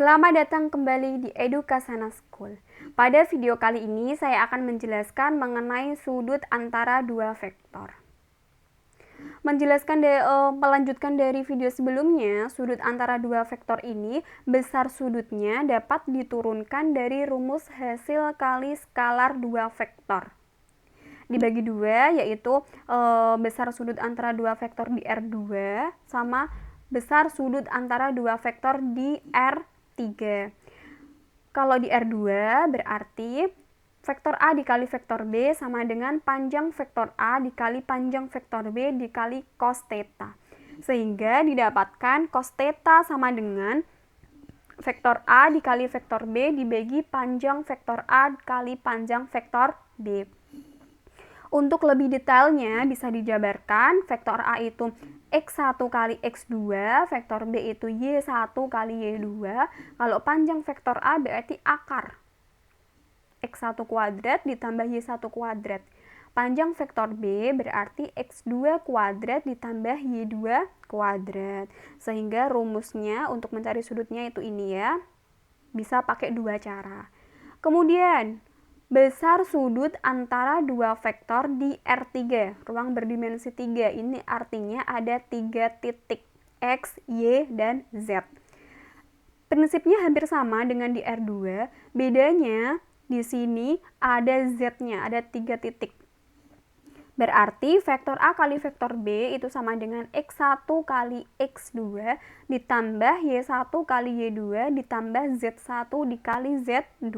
Selamat datang kembali di Edukasana School. Pada video kali ini saya akan menjelaskan mengenai sudut antara dua vektor. Melanjutkan dari video sebelumnya, sudut antara dua vektor ini, besar sudutnya dapat diturunkan dari rumus hasil kali skalar dua vektor. Dibagi dua, yaitu besar sudut antara dua vektor di R2 sama besar sudut antara dua vektor di R3. Kalau di R2 berarti vektor A dikali vektor B sama dengan panjang vektor A dikali panjang vektor B dikali cos theta. Sehingga didapatkan cos theta sama dengan vektor A dikali vektor B dibagi panjang vektor A kali panjang vektor B. Untuk lebih detailnya bisa dijabarkan vektor A itu X1 kali X2, vektor B itu Y1 kali Y2. Kalau panjang vektor A berarti akar X1 kuadrat ditambah Y1 kuadrat. Panjang vektor B berarti X2 kuadrat ditambah Y2 kuadrat. Sehingga rumusnya untuk mencari sudutnya itu ini ya. Bisa pakai dua cara. Kemudian besar sudut antara dua vektor di R3, ruang berdimensi 3. Ini artinya ada 3 titik, X, Y, dan Z. Prinsipnya hampir sama dengan di R2, bedanya di sini ada Z-nya, ada 3 titik. Berarti vektor A kali vektor B itu sama dengan X1 kali X2 ditambah Y1 kali Y2 ditambah Z1 dikali Z2.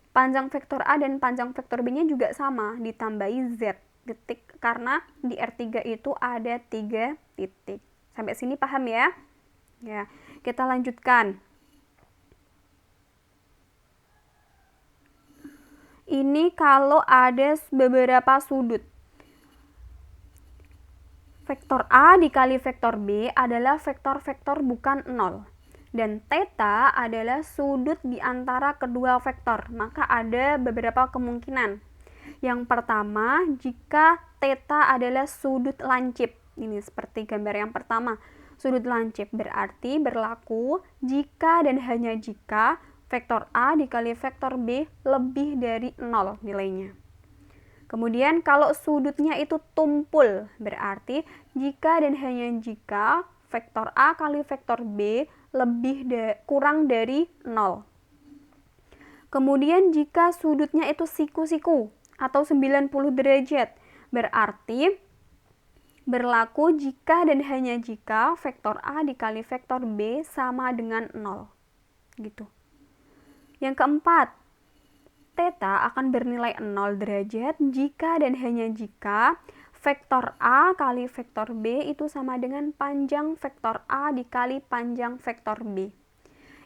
Panjang vektor A dan panjang vektor B-nya juga sama, ditambahi Z titik, karena di R3 itu ada 3 titik. Sampai sini paham ya? Ya, kita lanjutkan. Ini kalau ada beberapa sudut. Vektor A dikali vektor B adalah vektor-vektor bukan 0. Dan theta adalah sudut di antara kedua vektor, maka ada beberapa kemungkinan. Yang pertama, jika theta adalah sudut lancip, ini seperti gambar yang pertama, sudut lancip berarti berlaku jika dan hanya jika vektor A dikali vektor B lebih dari 0 nilainya. Kemudian kalau sudutnya itu tumpul, berarti jika dan hanya jika vektor A kali vektor B kurang dari 0. Kemudian jika sudutnya itu siku-siku atau 90 derajat, berarti berlaku jika dan hanya jika vektor A dikali vektor B sama dengan 0. Gitu. Yang keempat, theta akan bernilai 0 derajat jika dan hanya jika vektor A kali vektor B itu sama dengan panjang vektor A dikali panjang vektor B.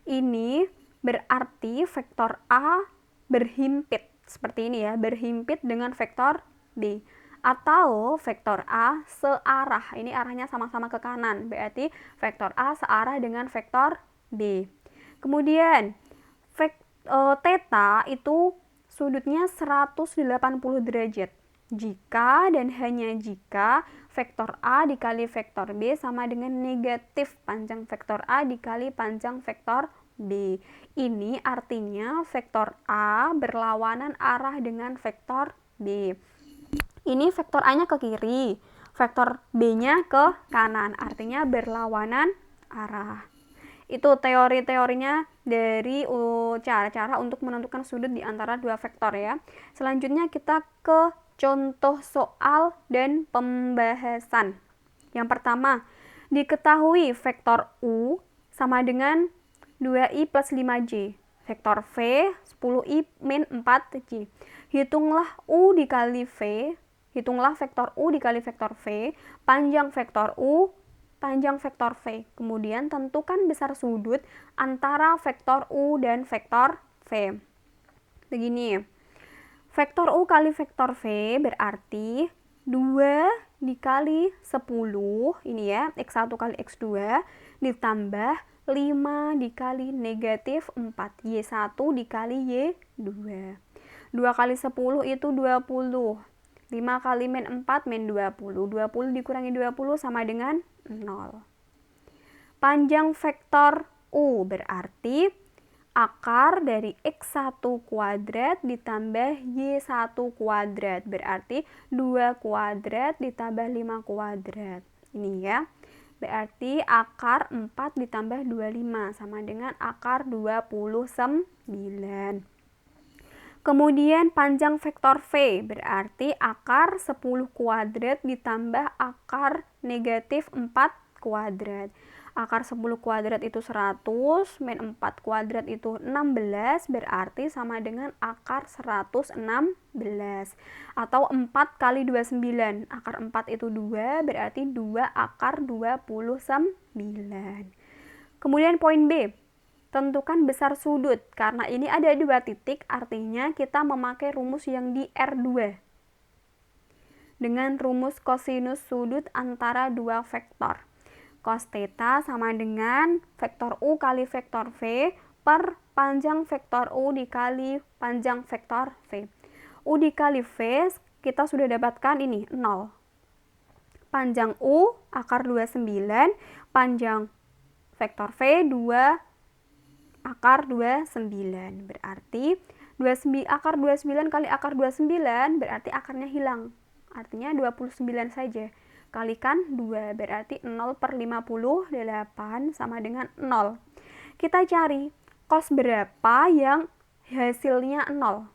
Ini berarti vektor A berhimpit, seperti ini ya, berhimpit dengan vektor B. Atau vektor A searah, ini arahnya sama-sama ke kanan, berarti vektor A searah dengan vektor B. Kemudian, theta itu sudutnya 180 derajat. Jika dan hanya jika vektor A dikali vektor B sama dengan negatif panjang vektor A dikali panjang vektor B. Ini artinya vektor A berlawanan arah dengan vektor B. Ini vektor A-nya ke kiri, vektor B-nya ke kanan, artinya berlawanan arah. Itu teori-teorinya dari cara-cara untuk menentukan sudut di antara dua vektor ya. Selanjutnya kita ke contoh soal dan pembahasan. Yang pertama, diketahui vektor U sama dengan 2i plus 5j. Vektor V 10i min 4j. Hitunglah U dikali V. Hitunglah vektor U dikali vektor V. Panjang vektor U, panjang vektor V. Kemudian tentukan besar sudut antara vektor U dan vektor V. Begini. Vektor U kali vektor V berarti 2 dikali 10, ini ya, X1 kali X2, ditambah 5 dikali negatif 4, Y1 dikali Y2. 2 kali 10 itu 20. 5 kali min 4 min 20. 20 dikurangi 20 sama dengan 0. Panjang vektor U, berarti akar dari X1 kuadrat ditambah Y1 kuadrat, berarti 2 kuadrat ditambah 5 kuadrat. Ini ya. Berarti akar 4 ditambah 25 sama dengan akar 29. Kemudian panjang vektor V, berarti akar 10 kuadrat ditambah akar negatif 4 kuadrat. Akar 10 kuadrat itu 100, min 4 kuadrat itu 16, berarti sama dengan akar 116. Atau 4 kali 29, akar 4 itu 2, berarti 2 akar 29. Kemudian poin B, tentukan besar sudut. Karena ini ada 2 titik, artinya kita memakai rumus yang di R2. Dengan rumus kosinus sudut antara 2 vektor. Cos theta sama dengan vektor U kali vektor V per panjang vektor U dikali panjang vektor V. U dikali V kita sudah dapatkan ini 0. Panjang U akar 29, panjang vektor V 2 akar 29. Berarti akar 29 kali akar 29 berarti akarnya hilang. Artinya 29 saja. Kalikan 2, berarti 0 per 58 sama dengan 0. Kita cari cos berapa yang hasilnya 0.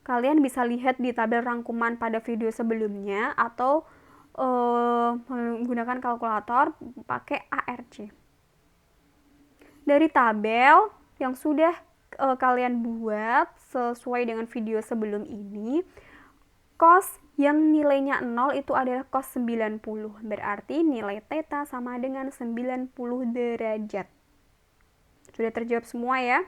Kalian bisa lihat di tabel rangkuman pada video sebelumnya atau menggunakan kalkulator pakai ARC. Dari tabel yang sudah kalian buat sesuai dengan video sebelum ini, cos yang nilainya 0 itu adalah cos 90. Berarti nilai theta sama dengan 90 derajat. Sudah terjawab semua ya.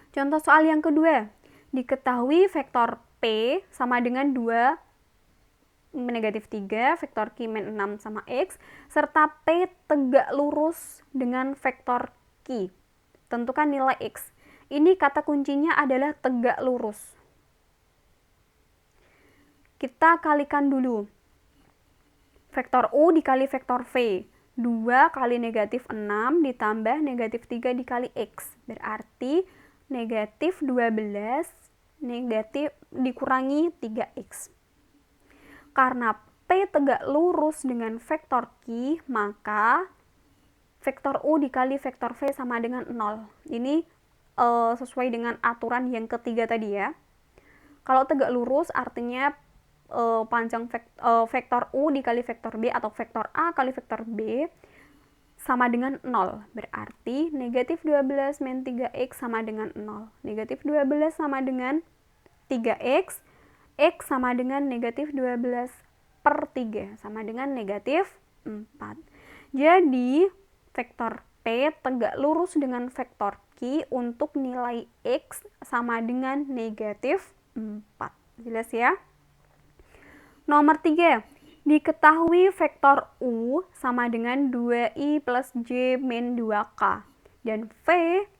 Contoh soal yang kedua. Diketahui vektor P sama dengan 2 negatif 3, vektor Q min 6 sama X, serta P tegak lurus dengan vektor Q. Tentukan nilai X. Ini kata kuncinya adalah tegak lurus. Kita kalikan dulu. Vektor U dikali vektor V. 2 kali negatif 6 ditambah negatif 3 dikali X. Berarti negatif 12 negatif dikurangi 3X. Karena P tegak lurus dengan vektor Q, maka vektor U dikali vektor V sama dengan 0. Ini sesuai dengan aturan yang ketiga tadi ya. Kalau tegak lurus artinya panjang vektor U dikali vektor B atau vektor A kali vektor B sama dengan 0. Berarti negatif 12 min 3X sama dengan 0. Negatif 12 sama dengan 3X. X sama dengan negatif 12 per 3 sama dengan negatif 4. Jadi vektor P tegak lurus dengan vektor Q untuk nilai X sama dengan negatif 4. Jelas ya? Nomor 3, diketahui vektor U sama dengan 2I plus J min 2K. Dan V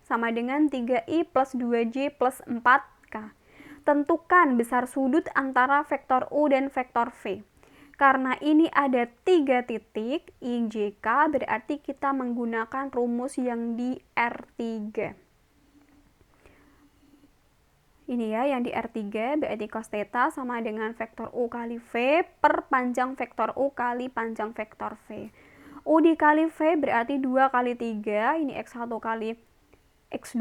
sama dengan 3I plus 2J plus 4K. Tentukan besar sudut antara vektor U dan vektor V. Karena ini ada 3 titik, IJK, berarti kita menggunakan rumus yang di R3. Ini ya, yang di R3 berarti cos theta sama dengan vektor U kali V per panjang vektor U kali panjang vektor V. U dikali V berarti 2 kali 3, ini X1 kali X2,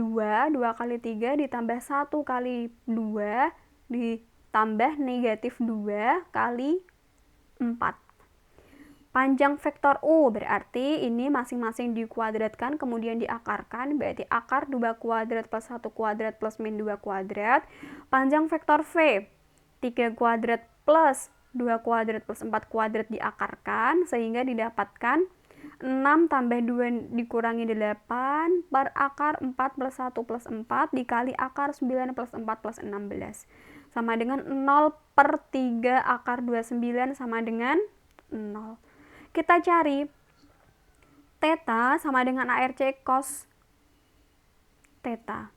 2 kali 3 ditambah 1 kali 2 ditambah negatif 2 kali 4. Panjang vektor U berarti ini masing-masing dikuadratkan kemudian diakarkan, berarti akar 2 kuadrat plus 1 kuadrat plus min 2 kuadrat. Panjang vektor V 3 kuadrat plus 2 kuadrat plus 4 kuadrat diakarkan sehingga didapatkan 6 tambah 2 dikurangi 8 per akar 4 plus 1 plus 4 dikali akar 9 plus 4 plus 16 sama dengan 0 per 3 akar 29 sama dengan 0. Kita cari theta sama dengan ARC cos theta.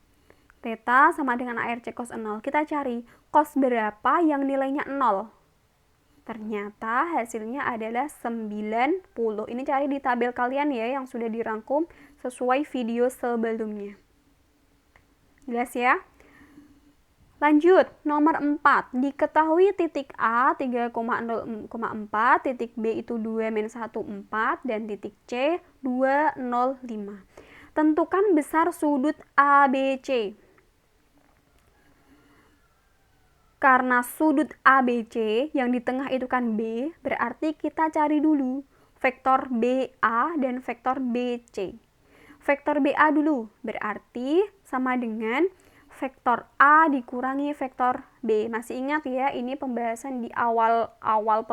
Theta sama dengan ARC cos 0. Kita cari cos berapa yang nilainya 0. Ternyata hasilnya adalah 90. Ini cari di tabel kalian ya yang sudah dirangkum sesuai video sebelumnya. Jelas ya? Lanjut, nomor 4. Diketahui titik A 3,0,4, titik B itu 2-14, dan titik C 2,05. Tentukan besar sudut ABC. Karena sudut ABC yang di tengah itu kan B, berarti kita cari dulu vektor BA dan vektor BC. Vektor BA dulu, berarti sama dengan vektor A dikurangi vektor B. Masih ingat ya, ini pembahasan di awal-awal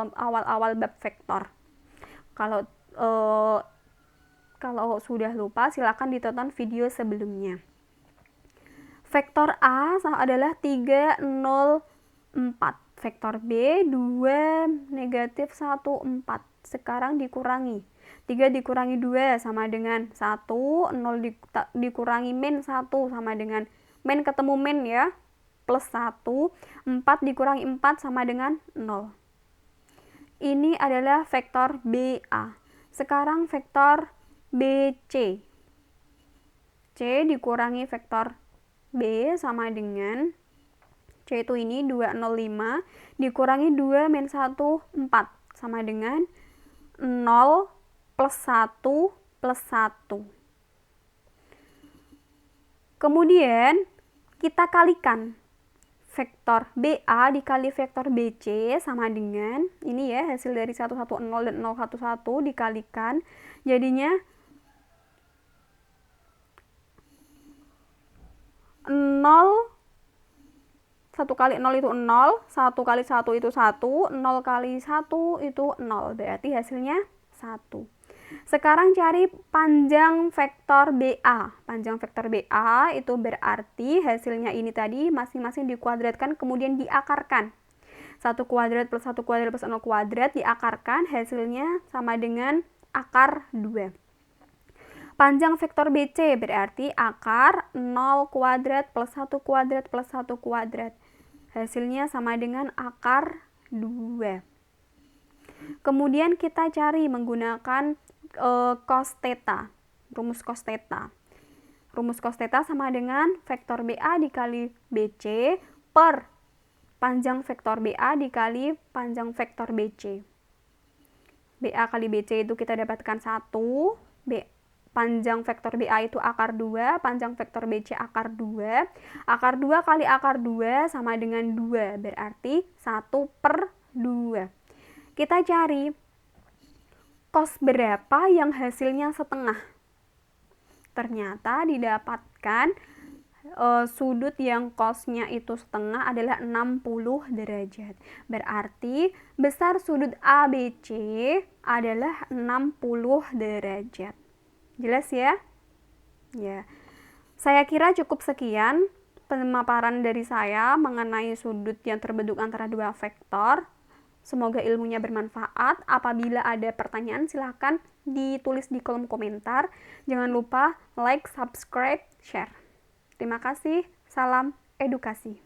bab vektor. Kalau sudah lupa, silakan ditonton video sebelumnya. Vektor A adalah 3, 0, 4. Vektor B 2, -1, 4. Sekarang dikurangi. 3 dikurangi 2 sama dengan 1, 0 dikurangi -1 sama dengan min ketemu min ya, plus 1, 4 dikurangi 4 sama dengan 0. Ini adalah vektor BA. Sekarang vektor BC. C dikurangi vektor B sama dengan C itu ini 205 dikurangi 2 min 1 4 sama dengan 0 plus 1 plus 1. Kemudian kita kalikan vektor BA dikali vektor BC sama dengan ini ya, hasil dari 110 dan 011 dikalikan jadinya 0, 1 kali 0 itu 0, 1 kali 1 itu 1, 0 kali 1 itu 0, berarti hasilnya 1. Sekarang cari panjang vektor BA. Panjang vektor BA itu berarti hasilnya ini tadi masing-masing dikuadratkan kemudian diakarkan. 1 kuadrat plus 1 kuadrat plus 0 kuadrat diakarkan, hasilnya sama dengan akar 2. Panjang vektor BC berarti akar 0 kuadrat plus 1 kuadrat plus 1 kuadrat. Hasilnya sama dengan akar 2. Kemudian kita cari menggunakan cos theta, rumus cos theta. Rumus cos theta sama dengan vektor BA dikali BC per panjang vektor BA dikali panjang vektor BC. BA kali BC itu kita dapatkan 1, panjang vektor BA itu akar 2, panjang vektor BC akar 2. Akar 2 kali akar 2 sama dengan 2, berarti 1/2. Kita cari cos berapa yang hasilnya setengah. Ternyata didapatkan sudut yang cosnya itu setengah adalah 60 derajat. Berarti besar sudut ABC adalah 60 derajat. Jelas ya? Ya. Saya kira cukup sekian pemaparan dari saya mengenai sudut yang terbentuk antara dua vektor. Semoga ilmunya bermanfaat. Apabila ada pertanyaan silahkan ditulis di kolom komentar. Jangan lupa like, subscribe, share. Terima kasih. Salam edukasi.